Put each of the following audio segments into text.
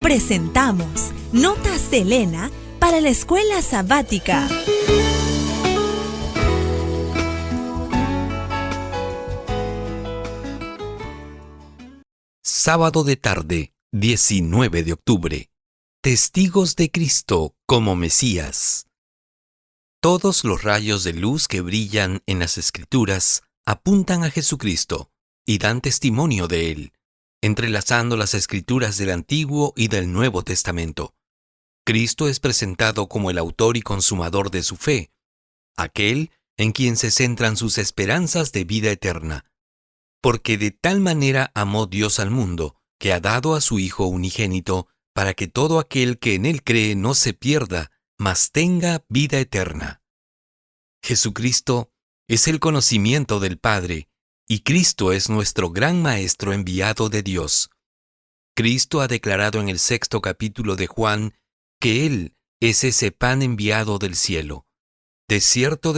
presentamos Notas de Elena para la escuela sabática. Sábado de tarde, 19 de octubre. Testigos de Cristo como Mesías. Todos los rayos de luz que brillan en las Escrituras apuntan a Jesucristo y dan testimonio de Él, entrelazando las Escrituras del Antiguo y del Nuevo Testamento. Cristo es presentado como el autor y consumador de su fe, aquel en quien se centran sus esperanzas de vida eterna. Porque de tal manera amó Dios al mundo, que ha dado a su Hijo unigénito, para que todo aquel que en Él cree no se pierda, mas tenga vida eterna. Jesucristo es el conocimiento del Padre, y Cristo es nuestro gran Maestro enviado de Dios. Cristo ha declarado en el 6º capítulo de Juan que Él es ese pan enviado del cielo. De cierto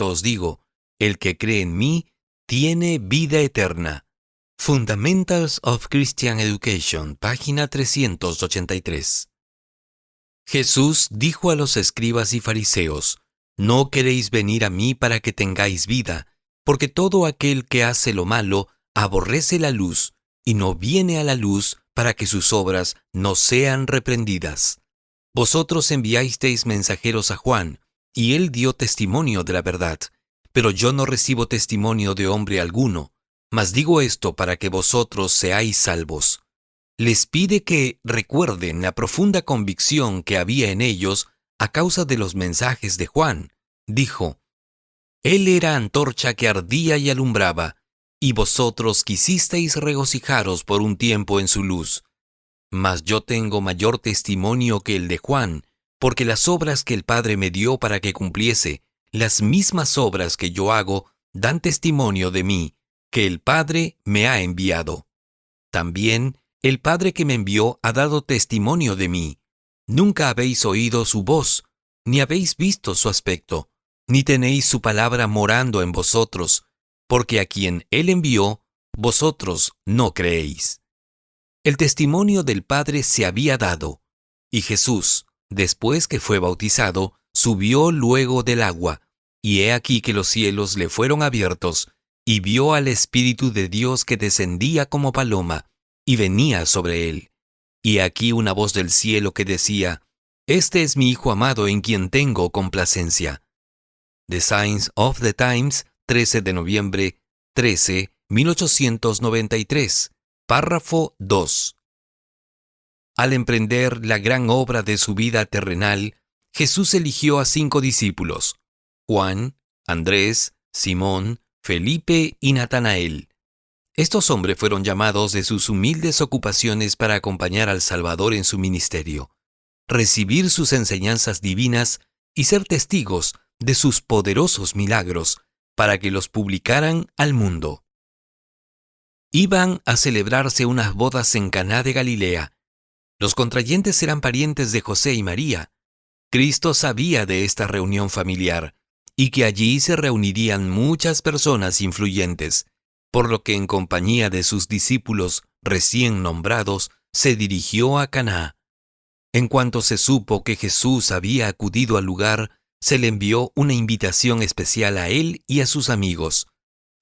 os digo, el que cree en mí tiene vida eterna. Fundamentals of Christian Education, página 383. Jesús dijo a los escribas y fariseos: «No queréis venir a mí para que tengáis vida, porque todo aquel que hace lo malo aborrece la luz, y no viene a la luz para que sus obras no sean reprendidas. Vosotros enviasteis mensajeros a Juan, y él dio testimonio de la verdad, pero yo no recibo testimonio de hombre alguno, mas digo esto para que vosotros seáis salvos». Les pide que recuerden la profunda convicción que había en ellos a causa de los mensajes de Juan. Dijo: «Él era antorcha que ardía y alumbraba, y vosotros quisisteis regocijaros por un tiempo en su luz. Mas yo tengo mayor testimonio que el de Juan, porque las obras que el Padre me dio para que cumpliese, las mismas obras que yo hago, dan testimonio de mí, que el Padre me ha enviado. También el Padre que me envió ha dado testimonio de mí. Nunca habéis oído su voz, ni habéis visto su aspecto, ni tenéis su palabra morando en vosotros, porque a quien Él envió, vosotros no creéis». El testimonio del Padre se había dado, y Jesús, después que fue bautizado, subió luego del agua, y he aquí que los cielos le fueron abiertos, y vio al Espíritu de Dios que descendía como paloma, y venía sobre él. Y aquí una voz del cielo que decía: «Este es mi Hijo amado en quien tengo complacencia». The Signs of the Times, 13 de noviembre, 1893, párrafo 2. Al emprender la gran obra de su vida terrenal, Jesús eligió a 5 discípulos: Juan, Andrés, Simón, Felipe y Natanael. Estos hombres fueron llamados de sus humildes ocupaciones para acompañar al Salvador en su ministerio, recibir sus enseñanzas divinas y ser testigos de sus poderosos milagros para que los publicaran al mundo. Iban a celebrarse unas bodas en Caná de Galilea. Los contrayentes eran parientes de José y María. Cristo sabía de esta reunión familiar y que allí se reunirían muchas personas influyentes, por lo que en compañía de sus discípulos recién nombrados se dirigió a Caná. En cuanto se supo que Jesús había acudido al lugar, se le envió una invitación especial a él y a sus amigos.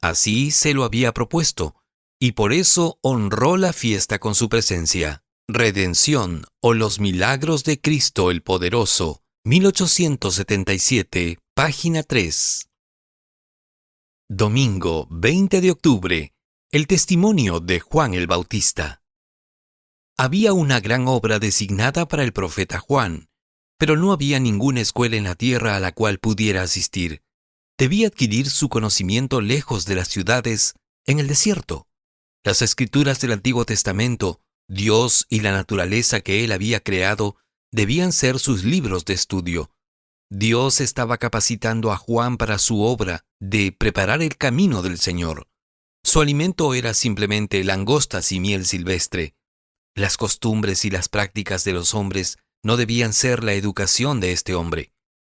Así se lo había propuesto, y por eso honró la fiesta con su presencia. Redención o los milagros de Cristo el Poderoso, 1877, página 3. Domingo 20 de octubre. El testimonio de Juan el Bautista. Había una gran obra designada para el profeta Juan, pero no había ninguna escuela en la tierra a la cual pudiera asistir. Debía adquirir su conocimiento lejos de las ciudades, en el desierto. Las Escrituras del Antiguo Testamento, Dios y la naturaleza que Él había creado, debían ser sus libros de estudio. Dios estaba capacitando a Juan para su obra de preparar el camino del Señor. Su alimento era simplemente langostas y miel silvestre. Las costumbres y las prácticas de los hombres no debían ser la educación de este hombre.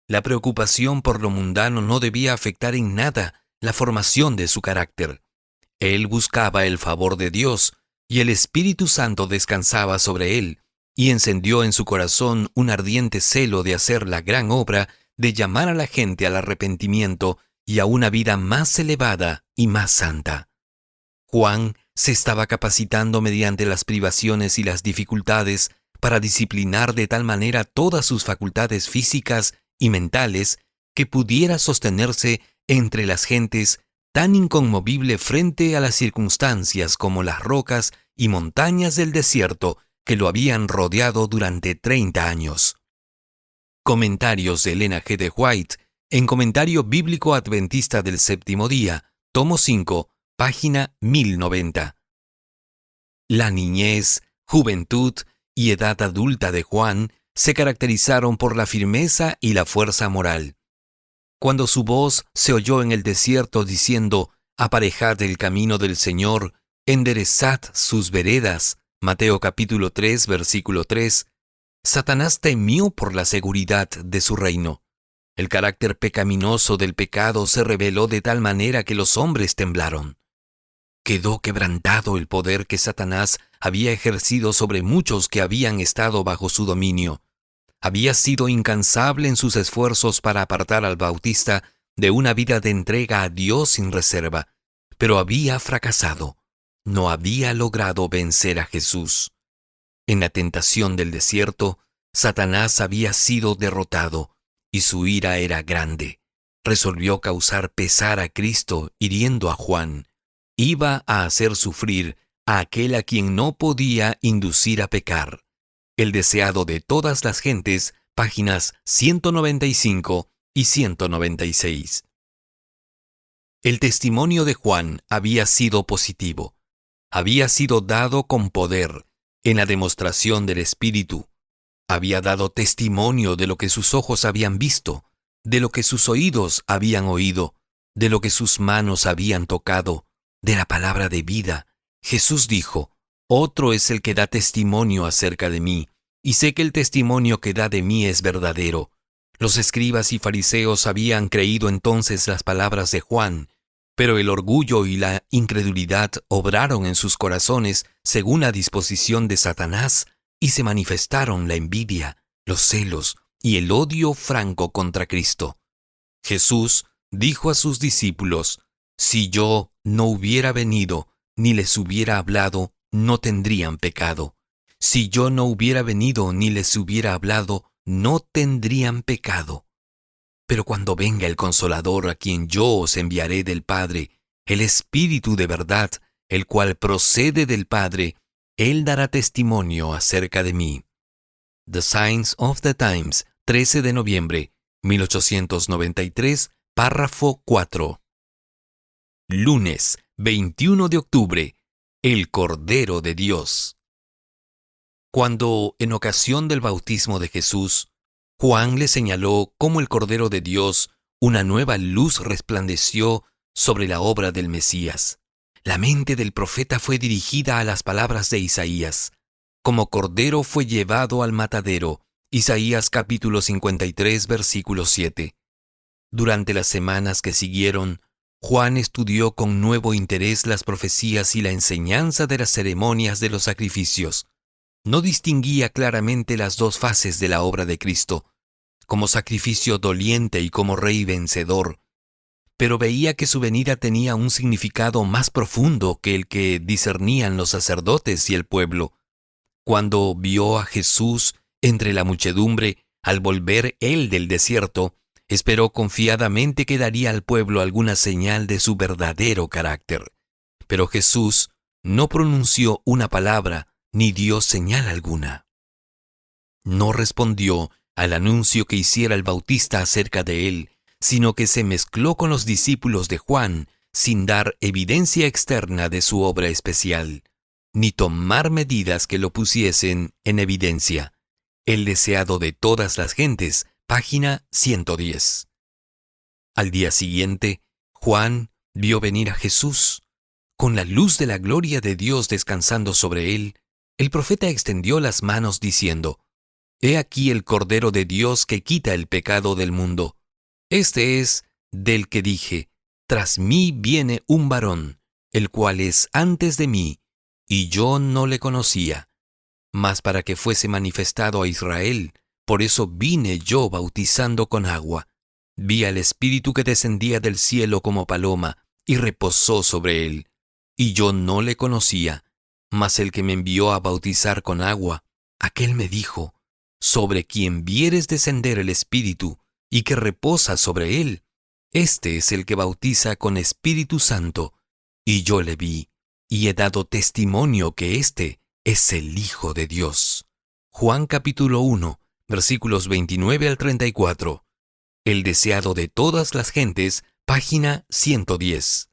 La preocupación por lo mundano no debía afectar en nada la formación de su carácter. Él buscaba el favor de Dios y el Espíritu Santo descansaba sobre él, y encendió en su corazón un ardiente celo de hacer la gran obra de llamar a la gente al arrepentimiento y a una vida más elevada y más santa. Juan se estaba capacitando mediante las privaciones y las dificultades para disciplinar de tal manera todas sus facultades físicas y mentales que pudiera sostenerse entre las gentes tan inconmovible frente a las circunstancias como las rocas y montañas del desierto que lo habían rodeado durante 30 años. Comentarios de Elena G. de White en Comentario Bíblico Adventista del Séptimo Día, tomo 5, página 1090. La niñez, juventud y edad adulta de Juan se caracterizaron por la firmeza y la fuerza moral. Cuando su voz se oyó en el desierto diciendo, «Aparejad el camino del Señor, enderezad sus veredas», Mateo capítulo 3, versículo 3, Satanás temió por la seguridad de su reino. El carácter pecaminoso del pecado se reveló de tal manera que los hombres temblaron. Quedó quebrantado el poder que Satanás había ejercido sobre muchos que habían estado bajo su dominio. Había sido incansable en sus esfuerzos para apartar al Bautista de una vida de entrega a Dios sin reserva, pero había fracasado. No había logrado vencer a Jesús. En la tentación del desierto, Satanás había sido derrotado y su ira era grande. Resolvió causar pesar a Cristo hiriendo a Juan. Iba a hacer sufrir a aquel a quien no podía inducir a pecar. El deseado de todas las gentes, páginas 195 y 196. El testimonio de Juan había sido positivo. Había sido dado con poder, en la demostración del Espíritu. Había dado testimonio de lo que sus ojos habían visto, de lo que sus oídos habían oído, de lo que sus manos habían tocado, de la palabra de vida. Jesús dijo, «Otro es el que da testimonio acerca de mí, y sé que el testimonio que da de mí es verdadero». Los escribas y fariseos habían creído entonces las palabras de Juan, pero el orgullo y la incredulidad obraron en sus corazones según la disposición de Satanás, y se manifestaron la envidia, los celos y el odio franco contra Cristo. Jesús dijo a sus discípulos, «Si yo no hubiera venido ni les hubiera hablado, no tendrían pecado. Si yo no hubiera venido ni les hubiera hablado, no tendrían pecado. Pero cuando venga el Consolador a quien yo os enviaré del Padre, el Espíritu de verdad, el cual procede del Padre, Él dará testimonio acerca de mí». The Signs of the Times, 13 de noviembre, 1893, párrafo 4. Lunes, 21 de octubre, el Cordero de Dios. Cuando, en ocasión del bautismo de Jesús, Juan le señaló cómo el Cordero de Dios, una nueva luz resplandeció sobre la obra del Mesías. La mente del profeta fue dirigida a las palabras de Isaías. Como cordero fue llevado al matadero. Isaías capítulo 53, versículo 7. Durante las semanas que siguieron, Juan estudió con nuevo interés las profecías y la enseñanza de las ceremonias de los sacrificios. No distinguía claramente las dos fases de la obra de Cristo, como sacrificio doliente y como rey vencedor, pero veía que su venida tenía un significado más profundo que el que discernían los sacerdotes y el pueblo. Cuando vio a Jesús entre la muchedumbre, al volver él del desierto, esperó confiadamente que daría al pueblo alguna señal de su verdadero carácter. Pero Jesús no pronunció una palabra ni dio señal alguna. No respondió al anuncio que hiciera el Bautista acerca de él, sino que se mezcló con los discípulos de Juan sin dar evidencia externa de su obra especial, ni tomar medidas que lo pusiesen en evidencia. El deseado de todas las gentes, página 110. Al día siguiente, Juan vio venir a Jesús. Con la luz de la gloria de Dios descansando sobre él, el profeta extendió las manos diciendo, «He aquí el Cordero de Dios que quita el pecado del mundo. Este es del que dije, tras mí viene un varón, el cual es antes de mí, y yo no le conocía. mas para que fuese manifestado a Israel. Por eso vine yo bautizando con agua. Vi al Espíritu que descendía del cielo como paloma, y reposó sobre él. Y yo no le conocía, mas el que me envió a bautizar con agua, aquel me dijo: sobre quien vieres descender el Espíritu, y que reposa sobre él, este es el que bautiza con Espíritu Santo. Y yo le vi, y he dado testimonio que éste es el Hijo de Dios. Juan capítulo 1, versículos 29 al 34. El deseado de todas las gentes, página 110.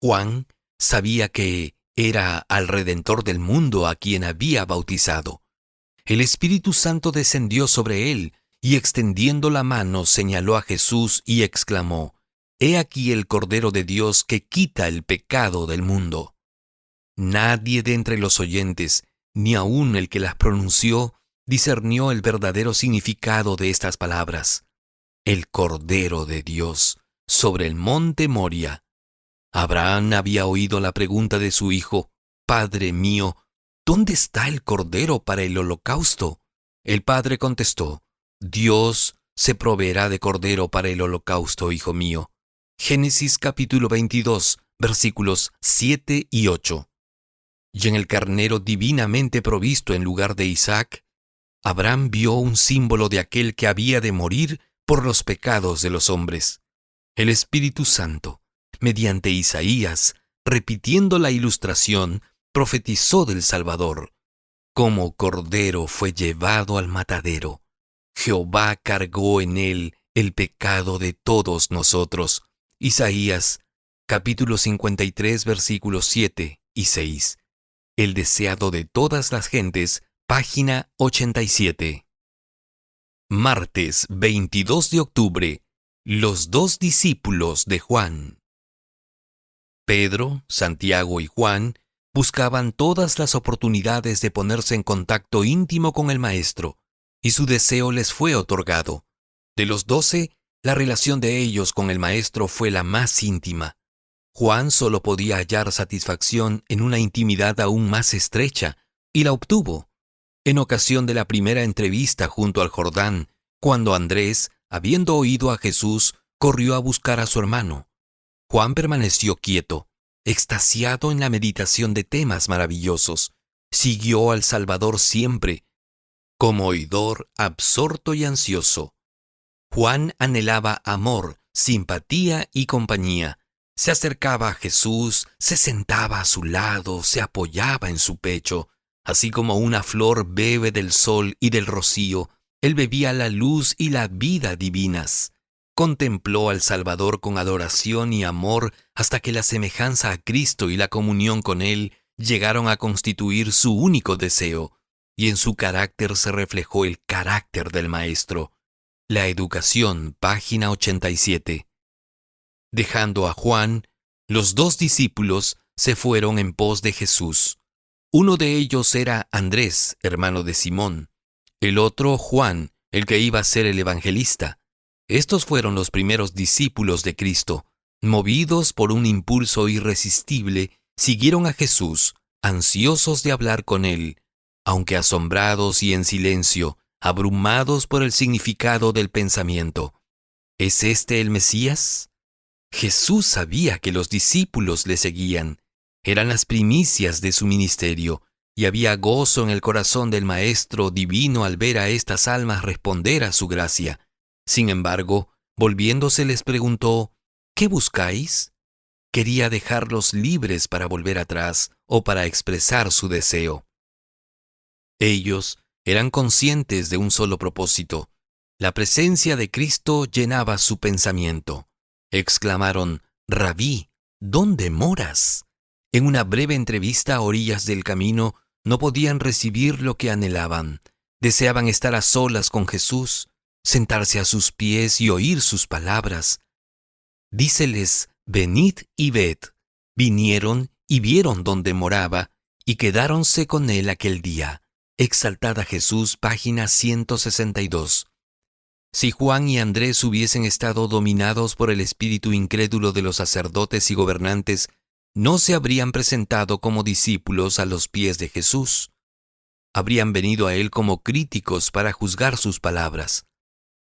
Juan sabía que era al Redentor del mundo a quien había bautizado. El Espíritu Santo descendió sobre él, y extendiendo la mano señaló a Jesús y exclamó: «He aquí el Cordero de Dios que quita el pecado del mundo». Nadie de entre los oyentes, ni aun el que las pronunció, discernió el verdadero significado de estas palabras. El Cordero de Dios, sobre el monte Moria. Abraham había oído la pregunta de su hijo: «Padre mío, ¿dónde está el Cordero para el holocausto?». El padre contestó: «Dios se proveerá de Cordero para el holocausto, hijo mío». Génesis capítulo 22, versículos 7 y 8. Y en el carnero divinamente provisto en lugar de Isaac, Abraham vio un símbolo de aquel que había de morir por los pecados de los hombres. El Espíritu Santo, mediante Isaías, repitiendo la ilustración, profetizó del Salvador. Como cordero fue llevado al matadero. Jehová cargó en él el pecado de todos nosotros. Isaías, capítulo 53, versículos 7 y 6. El deseado de todas las gentes, página 87. Martes 22 de octubre. Los dos discípulos de Juan. Pedro, Santiago y Juan buscaban todas las oportunidades de ponerse en contacto íntimo con el Maestro, y su deseo les fue otorgado. De los 12, la relación de ellos con el Maestro fue la más íntima. Juan solo podía hallar satisfacción en una intimidad aún más estrecha, y la obtuvo en ocasión de la primera entrevista junto al Jordán, cuando Andrés, habiendo oído a Jesús, corrió a buscar a su hermano. Juan permaneció quieto, extasiado en la meditación de temas maravillosos. Siguió al Salvador siempre, como oidor absorto y ansioso. Juan anhelaba amor, simpatía y compañía. Se acercaba a Jesús, se sentaba a su lado, se apoyaba en su pecho. Así como una flor bebe del sol y del rocío, él bebía la luz y la vida divinas. Contempló al Salvador con adoración y amor hasta que la semejanza a Cristo y la comunión con Él llegaron a constituir su único deseo, y en su carácter se reflejó el carácter del Maestro. La Educación, página 87. Dejando a Juan, los dos discípulos se fueron en pos de Jesús. Uno de ellos era Andrés, hermano de Simón. El otro, Juan, el que iba a ser el evangelista. Estos fueron los primeros discípulos de Cristo. Movidos por un impulso irresistible, siguieron a Jesús, ansiosos de hablar con Él, aunque asombrados y en silencio, abrumados por el significado del pensamiento. ¿Es este el Mesías? Jesús sabía que los discípulos le seguían. Eran las primicias de su ministerio, y había gozo en el corazón del Maestro divino al ver a estas almas responder a su gracia. Sin embargo, volviéndose les preguntó: ¿qué buscáis? Quería dejarlos libres para volver atrás o para expresar su deseo. Ellos eran conscientes de un solo propósito. La presencia de Cristo llenaba su pensamiento. Exclamaron: «Rabí, ¿dónde moras?». En una breve entrevista a orillas del camino, no podían recibir lo que anhelaban. Deseaban estar a solas con Jesús, sentarse a sus pies y oír sus palabras. Díceles: «Venid y ved». Vinieron y vieron dónde moraba, y quedáronse con él aquel día. Exaltad a Jesús, página 162. Si Juan y Andrés hubiesen estado dominados por el espíritu incrédulo de los sacerdotes y gobernantes, no se habrían presentado como discípulos a los pies de Jesús. habrían venido a él como críticos para juzgar sus palabras.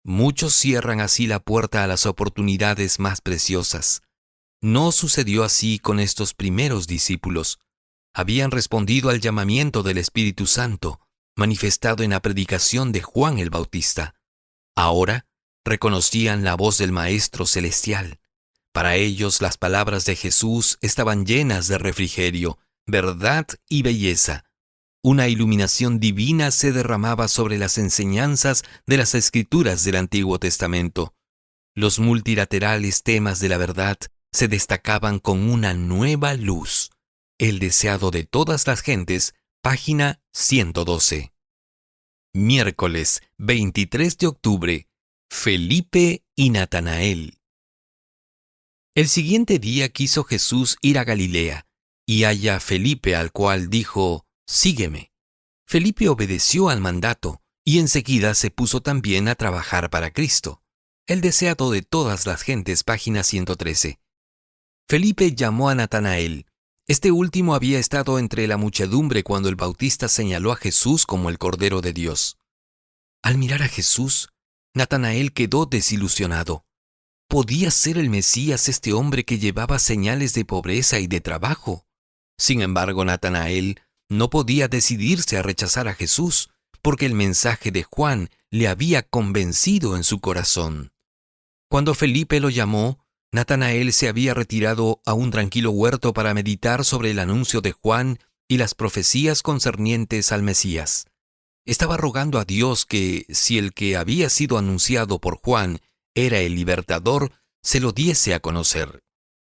Muchos cierran así la puerta a las oportunidades más preciosas. No sucedió así con estos primeros discípulos. Habían respondido al llamamiento del Espíritu Santo, manifestado en la predicación de Juan el Bautista. Ahora reconocían la voz del Maestro Celestial. Para ellos las palabras de Jesús estaban llenas de refrigerio, verdad y belleza. Una iluminación divina se derramaba sobre las enseñanzas de las Escrituras del Antiguo Testamento. Los multilaterales temas de la verdad se destacaban con una nueva luz. El deseado de todas las gentes, página 112. Miércoles 23 de octubre. Felipe y Natanael. El siguiente día quiso Jesús ir a Galilea, y halla a Felipe, al cual dijo: «Sígueme». Felipe obedeció al mandato, y enseguida se puso también a trabajar para Cristo. El deseado de todas las gentes, página 113. Felipe llamó a Natanael. Este último había estado entre la muchedumbre cuando el Bautista señaló a Jesús como el Cordero de Dios. Al mirar a Jesús, Natanael quedó desilusionado. ¿Podía ser el Mesías este hombre que llevaba señales de pobreza y de trabajo? Sin embargo, Natanael no podía decidirse a rechazar a Jesús, porque el mensaje de Juan le había convencido en su corazón. Cuando Felipe lo llamó, Natanael se había retirado a un tranquilo huerto para meditar sobre el anuncio de Juan y las profecías concernientes al Mesías. Estaba rogando a Dios que, si el que había sido anunciado por Juan era el libertador, se lo diese a conocer.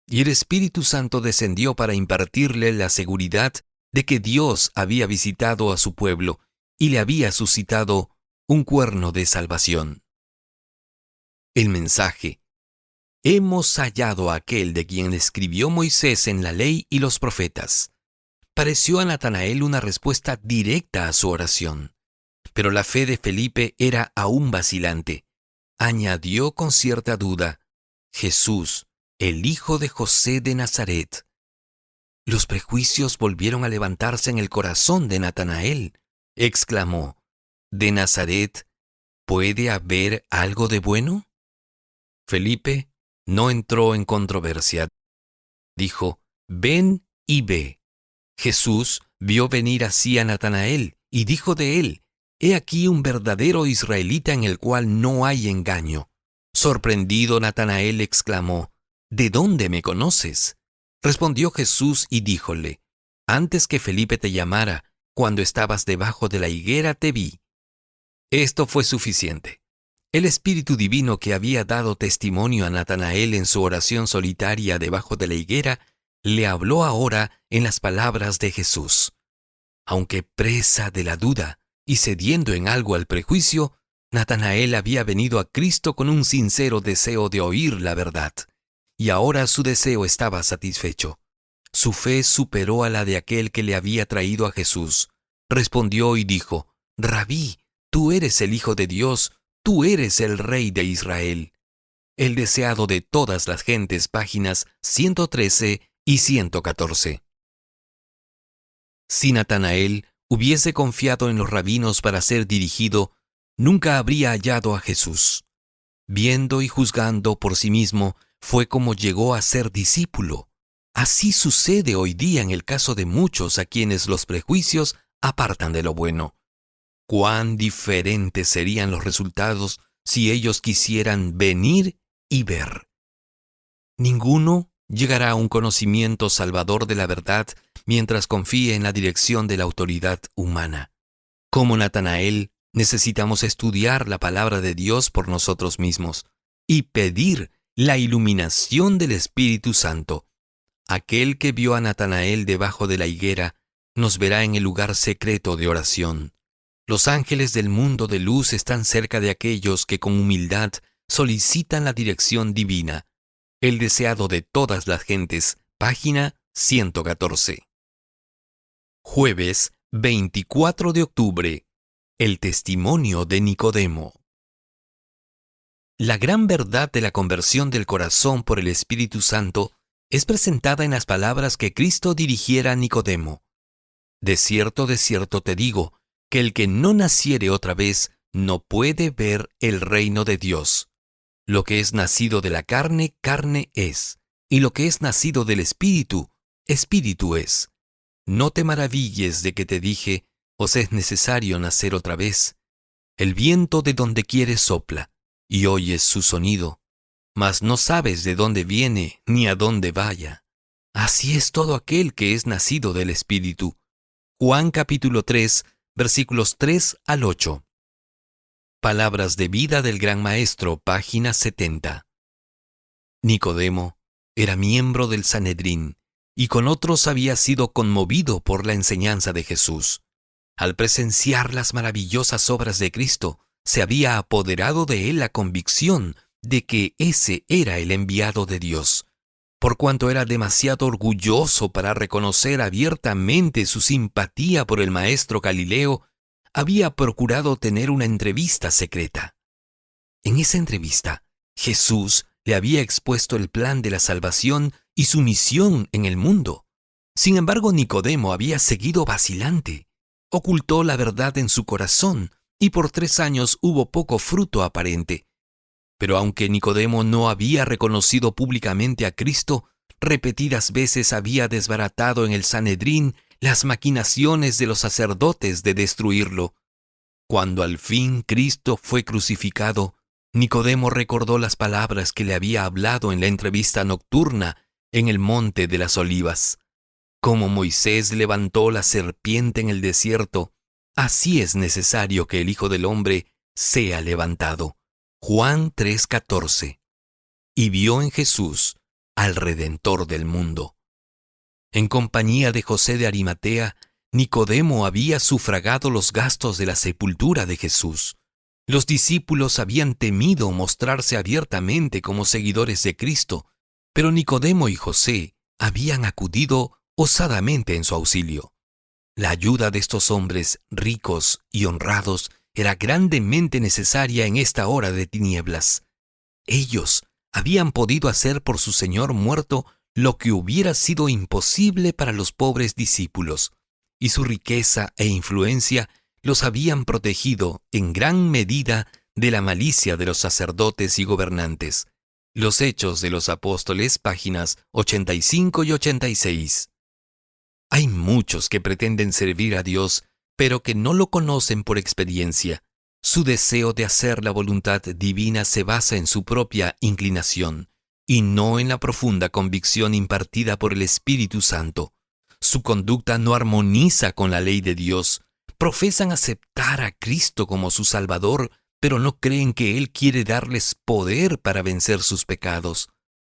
Y el Espíritu Santo descendió para impartirle la seguridad de que Dios había visitado a su pueblo y le había suscitado un cuerno de salvación. El mensaje: «Hemos hallado a aquel de quien escribió Moisés en la ley y los profetas», pareció a Natanael una respuesta directa a su oración. Pero la fe de Felipe era aún vacilante. Añadió con cierta duda: «Jesús, el hijo de José de Nazaret». Los prejuicios volvieron a levantarse en el corazón de Natanael. Exclamó: «¿De Nazaret puede haber algo de bueno?». Felipe no entró en controversia. Dijo: «Ven y ve». Jesús vio venir así a Natanael y dijo de él: «He aquí un verdadero israelita en el cual no hay engaño». Sorprendido, Natanael exclamó: «¿De dónde me conoces?». Respondió Jesús y díjole: «Antes que Felipe te llamara, cuando estabas debajo de la higuera te vi». Esto fue suficiente. El Espíritu Divino que había dado testimonio a Natanael en su oración solitaria debajo de la higuera, le habló ahora en las palabras de Jesús. Aunque presa de la duda y cediendo en algo al prejuicio, Natanael había venido a Cristo con un sincero deseo de oír la verdad, y ahora su deseo estaba satisfecho. Su fe superó a la de aquel que le había traído a Jesús. Respondió y dijo: «Rabí, tú eres el Hijo de Dios, tú eres el Rey de Israel». El deseado de todas las gentes, páginas 113 y 114. Si Natanael hubiese confiado en los rabinos para ser dirigido, nunca habría hallado a Jesús. Viendo y juzgando por sí mismo, fue como llegó a ser discípulo. Así sucede hoy día en el caso de muchos a quienes los prejuicios apartan de lo bueno. Cuán diferentes serían los resultados si ellos quisieran venir y ver. Ninguno llegará a un conocimiento salvador de la verdad mientras confíe en la dirección de la autoridad humana. Como Natanael, necesitamos estudiar la palabra de Dios por nosotros mismos y pedir la iluminación del Espíritu Santo. Aquel que vio a Natanael debajo de la higuera nos verá en el lugar secreto de oración. Los ángeles del mundo de luz están cerca de aquellos que con humildad solicitan la dirección divina. El deseado de todas las gentes, página 114. Jueves 24 de octubre. El testimonio de Nicodemo. La gran verdad de la conversión del corazón por el Espíritu Santo es presentada en las palabras que Cristo dirigiera a Nicodemo. De cierto te digo, que el que no naciere otra vez no puede ver el reino de Dios. Lo que es nacido de la carne, carne es, y lo que es nacido del Espíritu, Espíritu es. No te maravilles de que te dije, os es necesario nacer otra vez. El viento de donde quiere sopla, y oyes su sonido, mas no sabes de dónde viene ni a dónde vaya. Así es todo aquel que es nacido del Espíritu. Juan capítulo 3, versículos 3 al 8. Palabras de vida del Gran Maestro, página 70. Nicodemo era miembro del Sanedrín, y con otros había sido conmovido por la enseñanza de Jesús. Al presenciar las maravillosas obras de Cristo, se había apoderado de él la convicción de que ese era el enviado de Dios. Por cuanto era demasiado orgulloso para reconocer abiertamente su simpatía por el maestro Galileo, había procurado tener una entrevista secreta. En esa entrevista, Jesús le había expuesto el plan de la salvación y su misión en el mundo. Sin embargo, Nicodemo había seguido vacilante. Ocultó la verdad en su corazón y por 3 años hubo poco fruto aparente. Pero aunque Nicodemo no había reconocido públicamente a Cristo, repetidas veces había desbaratado en el Sanedrín las maquinaciones de los sacerdotes de destruirlo. Cuando al fin Cristo fue crucificado, Nicodemo recordó las palabras que le había hablado en la entrevista nocturna en el Monte de las Olivas. Como Moisés levantó la serpiente en el desierto, así es necesario que el Hijo del Hombre sea levantado. Juan 3:14. Y vio en Jesús al Redentor del mundo. En compañía de José de Arimatea, Nicodemo había sufragado los gastos de la sepultura de Jesús. Los discípulos habían temido mostrarse abiertamente como seguidores de Cristo, pero Nicodemo y José habían acudido osadamente en su auxilio. La ayuda de estos hombres ricos y honrados era grandemente necesaria en esta hora de tinieblas. Ellos habían podido hacer por su Señor muerto lo que hubiera sido imposible para los pobres discípulos, y su riqueza e influencia los habían protegido en gran medida de la malicia de los sacerdotes y gobernantes. Los Hechos de los Apóstoles, páginas 85 y 86. Hay muchos que pretenden servir a Dios, pero que no lo conocen por experiencia. Su deseo de hacer la voluntad divina se basa en su propia inclinación, y no en la profunda convicción impartida por el Espíritu Santo. Su conducta no armoniza con la ley de Dios. Profesan aceptar a Cristo como su Salvador, pero no creen que Él quiere darles poder para vencer sus pecados.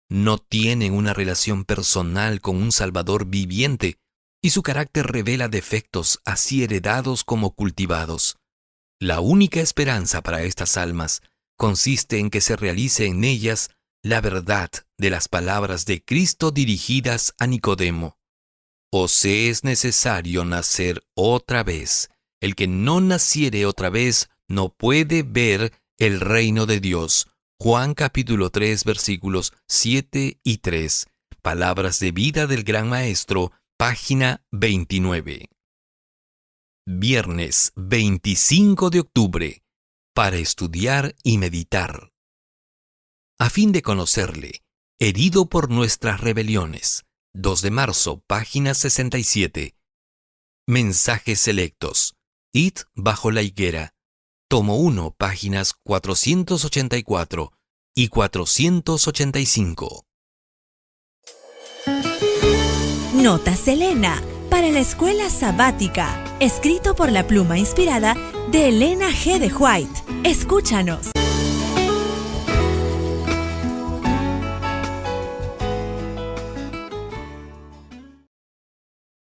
No tienen una relación personal con un Salvador viviente, y su carácter revela defectos así heredados como cultivados. La única esperanza para estas almas consiste en que se realice en ellas la verdad de las palabras de Cristo dirigidas a Nicodemo. Os es necesario nacer otra vez. El que no naciere otra vez no puede ver el reino de Dios. Juan capítulo 3 versículos 7 y 3. Palabras de vida del Gran Maestro, página 29. Viernes 25 de octubre. Para estudiar y meditar. A fin de conocerle, herido por nuestras rebeliones. 2 de marzo, página 67. Mensajes selectos. Id bajo la higuera. Tomo 1, páginas 484 y 485. Nota Selena para la escuela sabática, escrito por la pluma inspirada de Elena G. de White. Escúchanos.